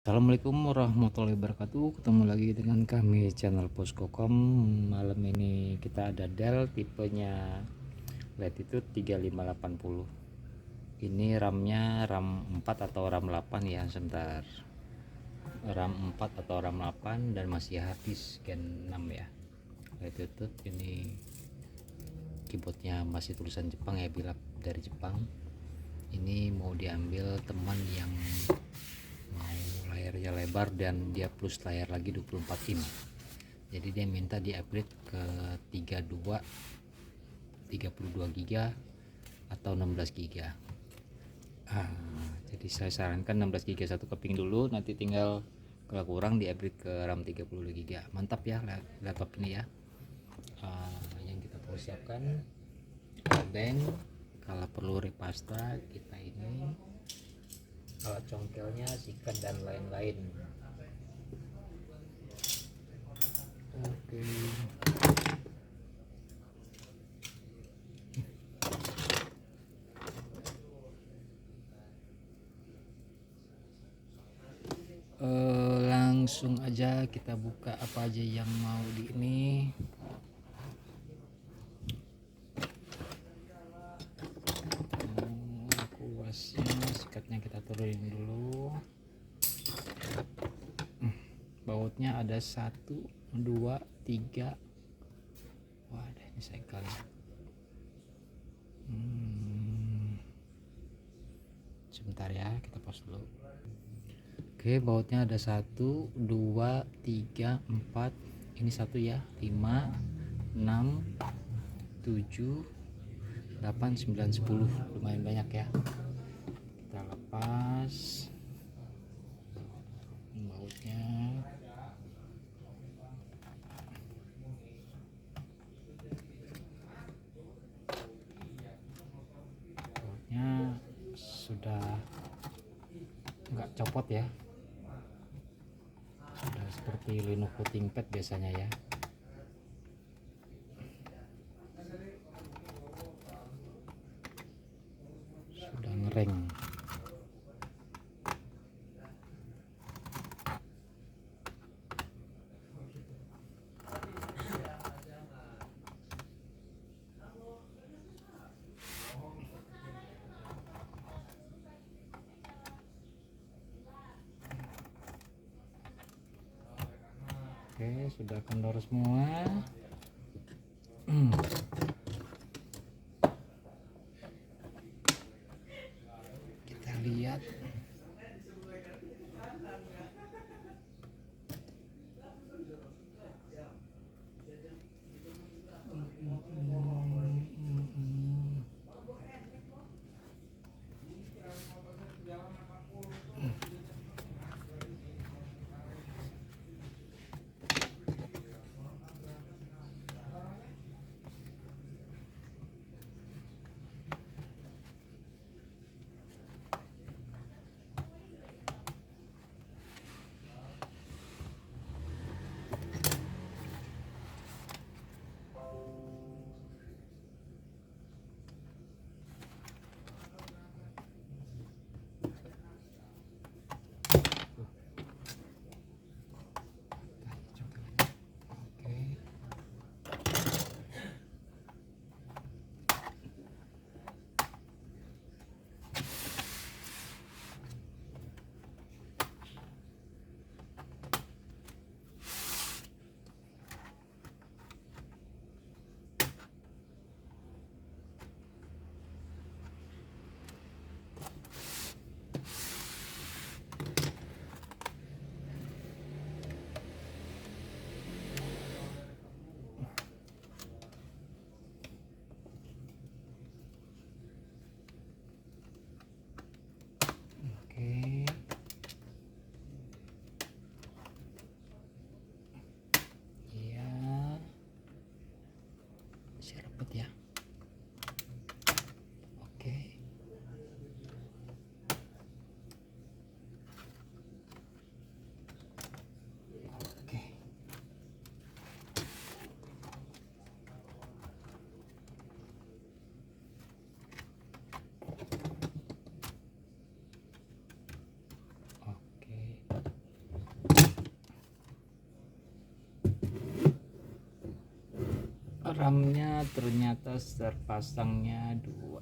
Assalamualaikum warahmatullahi wabarakatuh. Ketemu lagi dengan kami channel Poskokom. Malam ini kita ada Dell tipenya Latitude 3580. Ini RAM-nya RAM 4 atau RAM 8 ya, sebentar. RAM 4 atau RAM 8 dan masih harddisk Gen 6 ya. Latitude ini keyboardnya masih tulisan Jepang ya, bilak dari Jepang. Ini mau diambil teman yang mau layarnya lebar dan dia plus layar lagi 24 in, jadi dia minta di upgrade ke 32 giga atau 16 giga. Jadi saya sarankan 16 giga satu keping dulu, nanti tinggal kalau kurang di upgrade ke RAM 32 giga. Mantap ya laptop ini ya. Yang kita perlu siapkan bank, kalau perlu repasta kita ini, alat congkelnya, sikat dan lain-lain. Oke. Langsung aja kita buka apa aja yang mau di ini. Kuasnya, sikatnya kita turunin dulu. Bautnya ada 1 2 3. Wadah, ini segel ya. Sebentar ya, kita pause dulu. Oke, bautnya ada 1 2 3 4. Ini 1 ya, 5 6 7 8 9 10. Lumayan banyak ya. Kita lepas bautnya. Bautnya sudah nggak copot ya, sudah seperti Lenovo ThinkPad biasanya ya. Sudah ngereng. Oke, sudah kendor semua. Kita lihat. RAM-nya ternyata terpasangnya 2.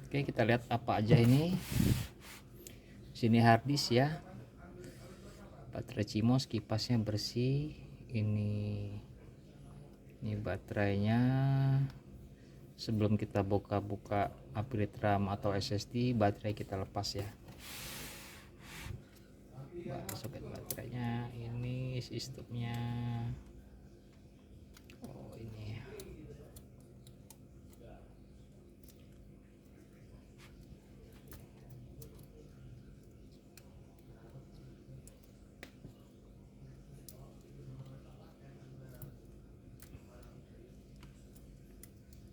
Oke, kita lihat apa aja ini. Sini harddisk ya, baterai CMOS, kipasnya bersih. Ini baterainya. Sebelum kita buka upgrade RAM atau SSD, baterai kita lepas ya. Soket baterainya, ini sistemnya. Oh, ini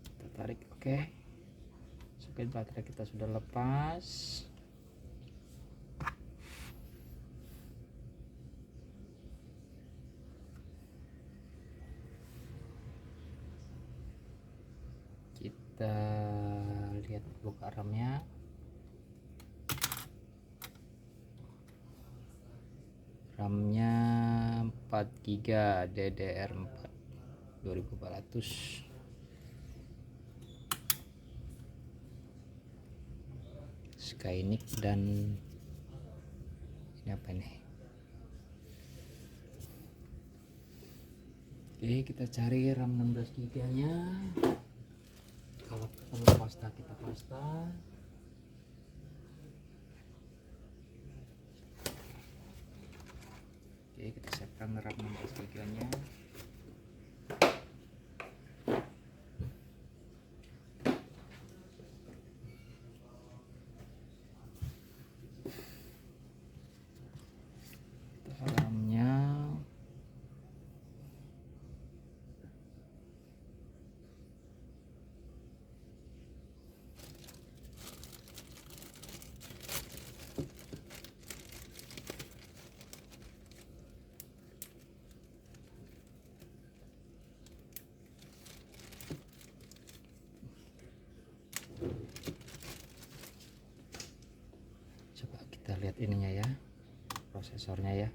kita tarik. Oke, soket baterai kita sudah lepas. Kita lihat buka RAM-nya. RAM-nya 4 GB DDR4 2400. Skynic dan ini apa ini? Oke, kita cari RAM 16 GB nya. Kalau perlu pasta, kita pasta. Oke, kita siapkan RAM 16 GB nya. RAM-nya coba kita lihat ininya ya, prosesornya ya.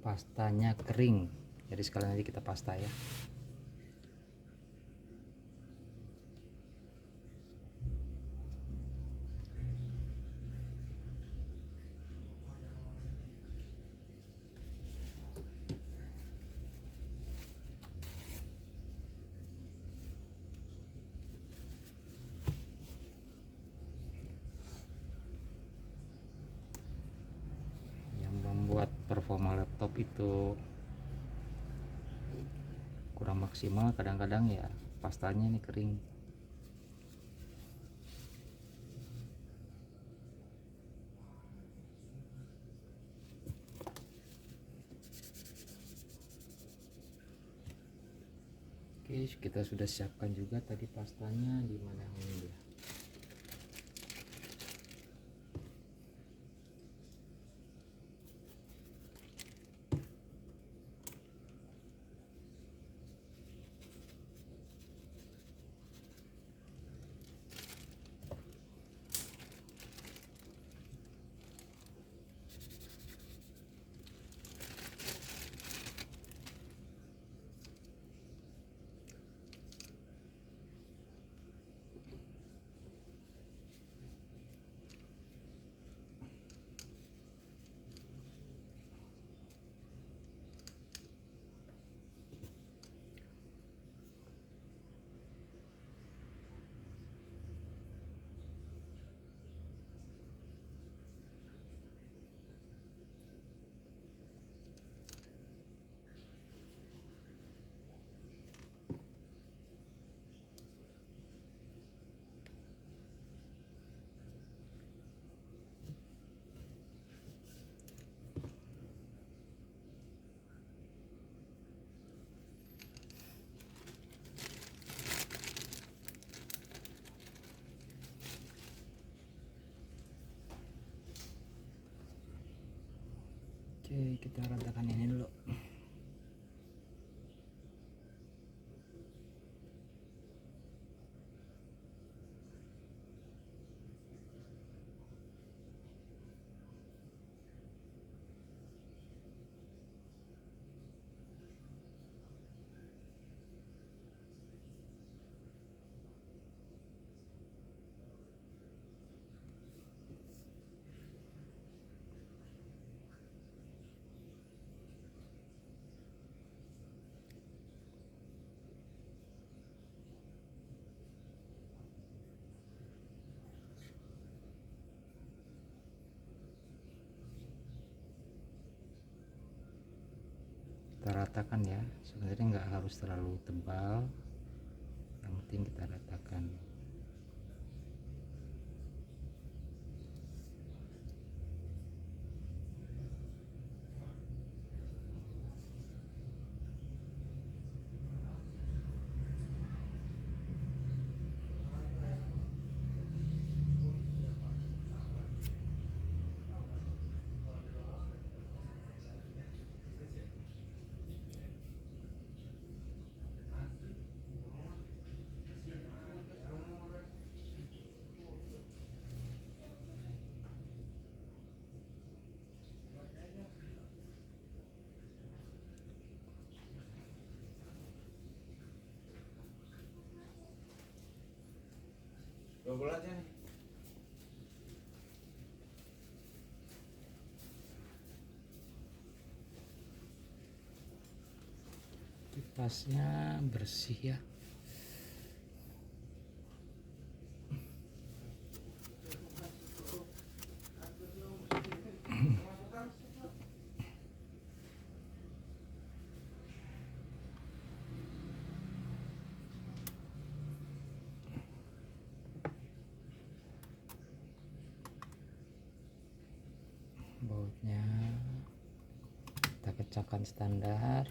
Pastanya kering, jadi sekalian aja kita pasta ya. Yang membuat performa laptop itu kurang maksimal kadang-kadang ya pastanya ini kering. Oke, kita sudah siapkan juga tadi pastanya, di mana ini dia. Oke, kita ratakan ini dulu. Kita ratakan ya, sebenarnya nggak harus terlalu tebal, yang penting kita ratakan. Kipasnya bersih ya. Bautnya kita kecakan standar.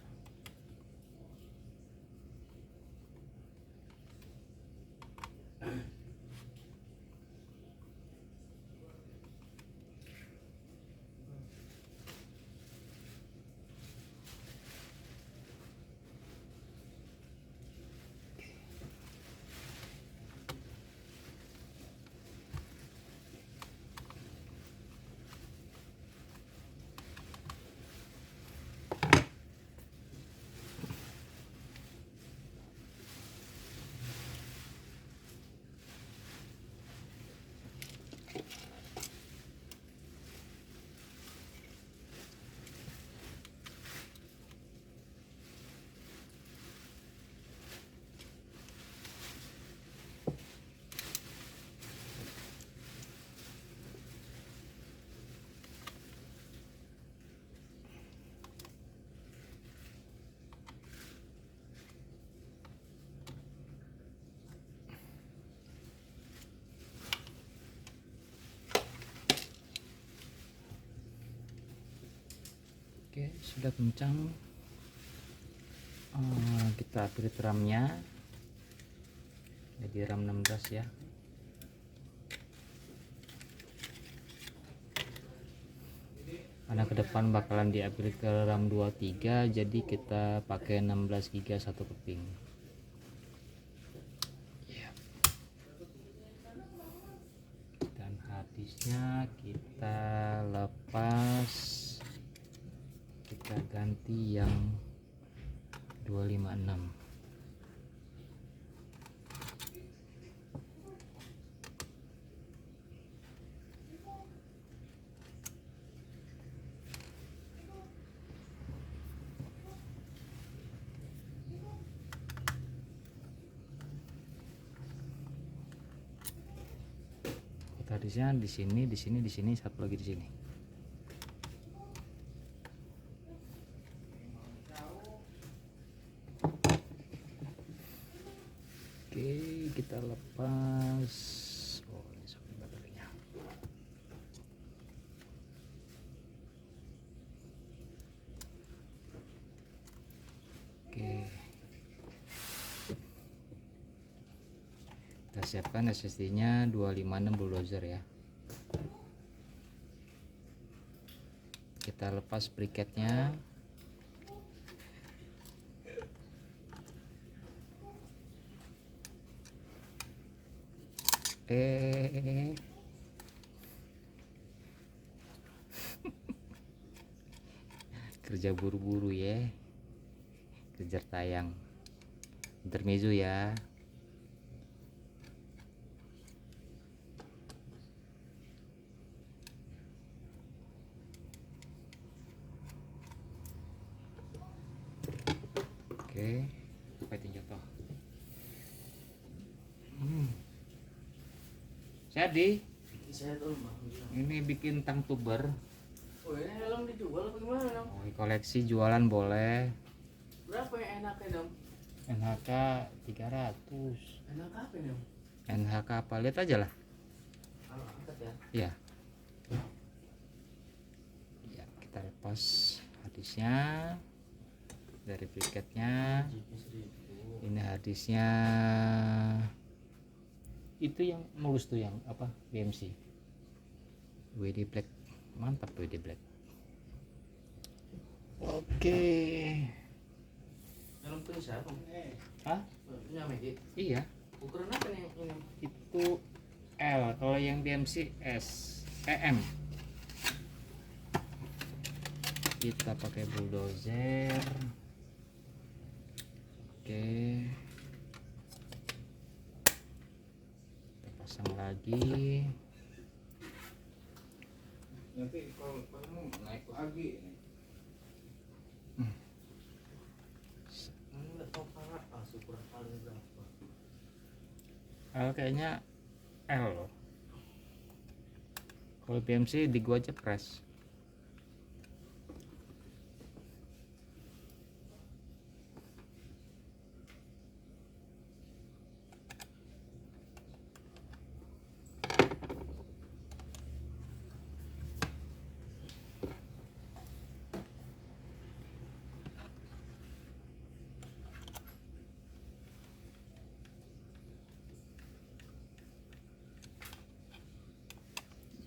Oke, sudah kencang. Kita upgrade RAM-nya jadi RAM 16 ya. Karena ke depan bakalan di-upgrade ke RAM 23, jadi kita pakai 16 GB satu keping. Ya. Dan harddisknya kita lepas, kita ganti yang 256. Harddisknya di sini, satu lagi di sini. Oke, kita lepas. Oh, ini sampai baterainya. Oke, kita siapkan SSD-nya 256 bulldozer ya. Kita kita lepas briketnya. Kerja buru-buru ya, kejar tayang. Intermezzo ya. Oke, apa itu jatuh? Jadi ini bikin tang tuber. Oh, ini helm dijual apa gimana, Dam? Oh, koleksi jualan boleh. Berapa yang enaknya, Dam? NHK 300. Enak apa, Dam? NHK apa? Lihat aja lah. Kalau angkat ya. Ya. Ya, kita lepas harddisknya dari briketnya. Ini harddisknya. Itu yang mulus tuh yang apa? BMC. WD Black. Mantap WD Black. Oke. Helm punya siapa? Hah? Punya Megi. Iya. Ukuran apa nih ini? Itu L. Kalau yang BMC S. M. Kita pakai bulldozer. Oke. Kita pasang lagi. Nanti kalau kamu naik lagi Ini nggak tahu para ukuran paling berapa. L kayaknya L loh. Kalau BMC di gua aja press.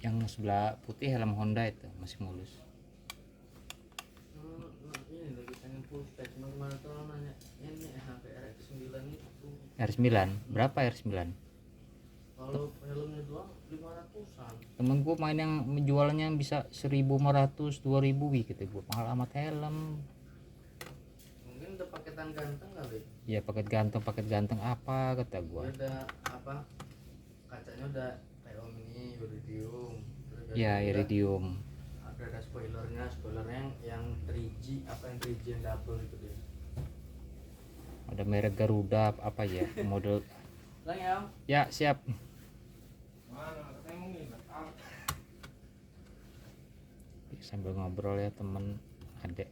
Yang sebelah putih helm Honda itu masih mulus. Ini lagi pengen full spec, cuma kemarin tuh orang nanya ini HP RX9 itu R9 berapa R9? kalau helmnya doang 500-an. Temen gua main yang menjualnya yang bisa 1.500 2.000 gitu. Gua mahal amat helm. Mungkin udah paketan ganteng kali. Ya paket ganteng apa kata gua. Dia udah apa? Kacanya udah kayak om ini iridium. Terus Ya udah iridium. ada spoilernya yang 3G apa yang 3G yang double itu dia. Ada merek Garuda apa ya model. Lang ya. Ya siap. mana katanya mau nginep Sambil ngobrol ya temen adek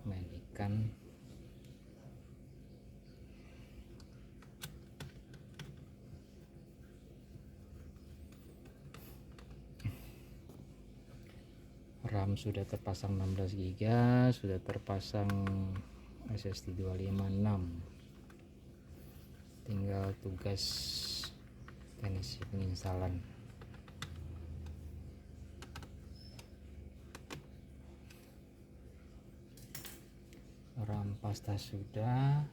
main ikan. RAM sudah terpasang 16 GB, sudah terpasang SSD 256. Tinggal tugas teknisi penginstalan. RAM pasta sudah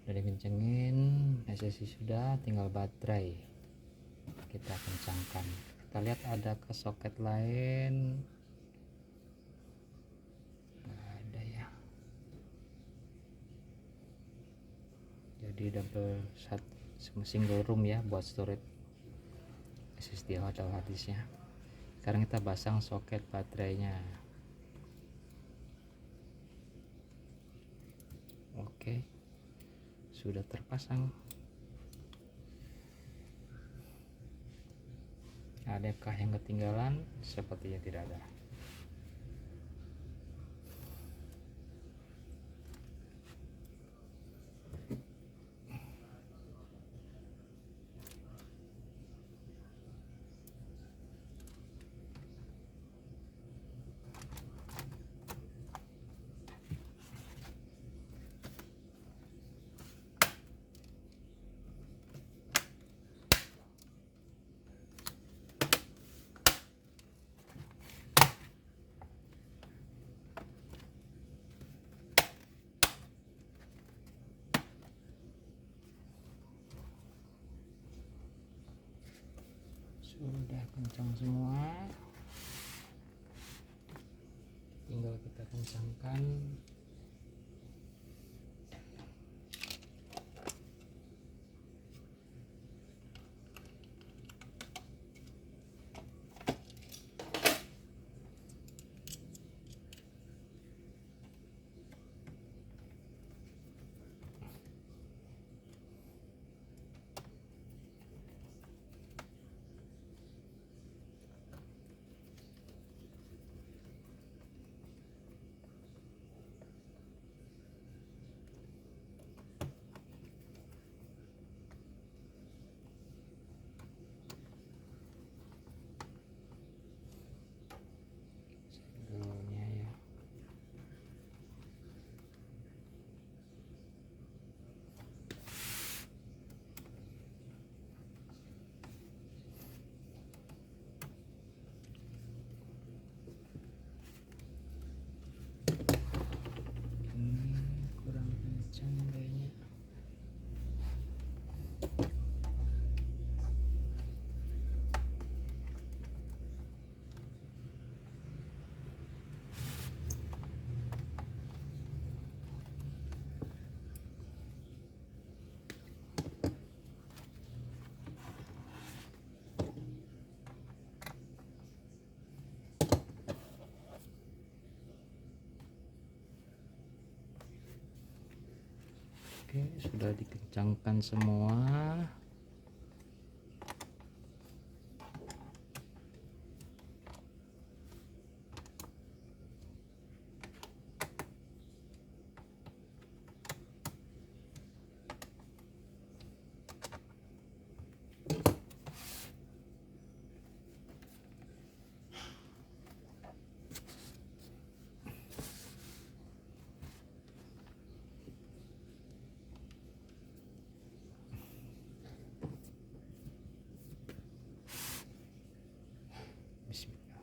dikencengin, SSD sudah, tinggal baterai kita kencangkan. Kita lihat ada ke soket lain, nggak ada ya. Jadi double single room ya buat storage SSD atau harddisknya. Sekarang kita pasang soket baterainya. Oke, sudah terpasang. Adakah yang ketinggalan? Sepertinya tidak ada. sudah kencang semua, tinggal kita kencangkan. Dulunya ya. Ini kurang kencang kayaknya. Oke, sudah dikencangkan semua. Bismillah.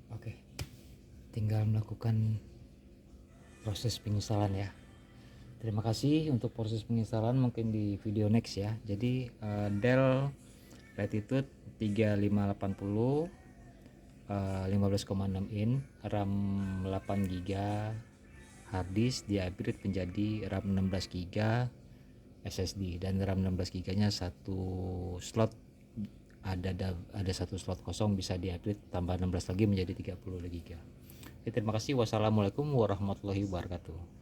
Oke, tinggal melakukan proses penginstalan ya. Terima kasih untuk proses penginstalan, mungkin di video next ya. Jadi Dell Latitude 3580 15,6 in, RAM 8 GB, hard disk di upgrade menjadi RAM 16 GB SSD, dan RAM 16 GB nya satu slot, ada satu slot kosong, bisa di upgrade tambah 16 lagi menjadi 30 GB. Oke, terima kasih. Wassalamualaikum warahmatullahi wabarakatuh.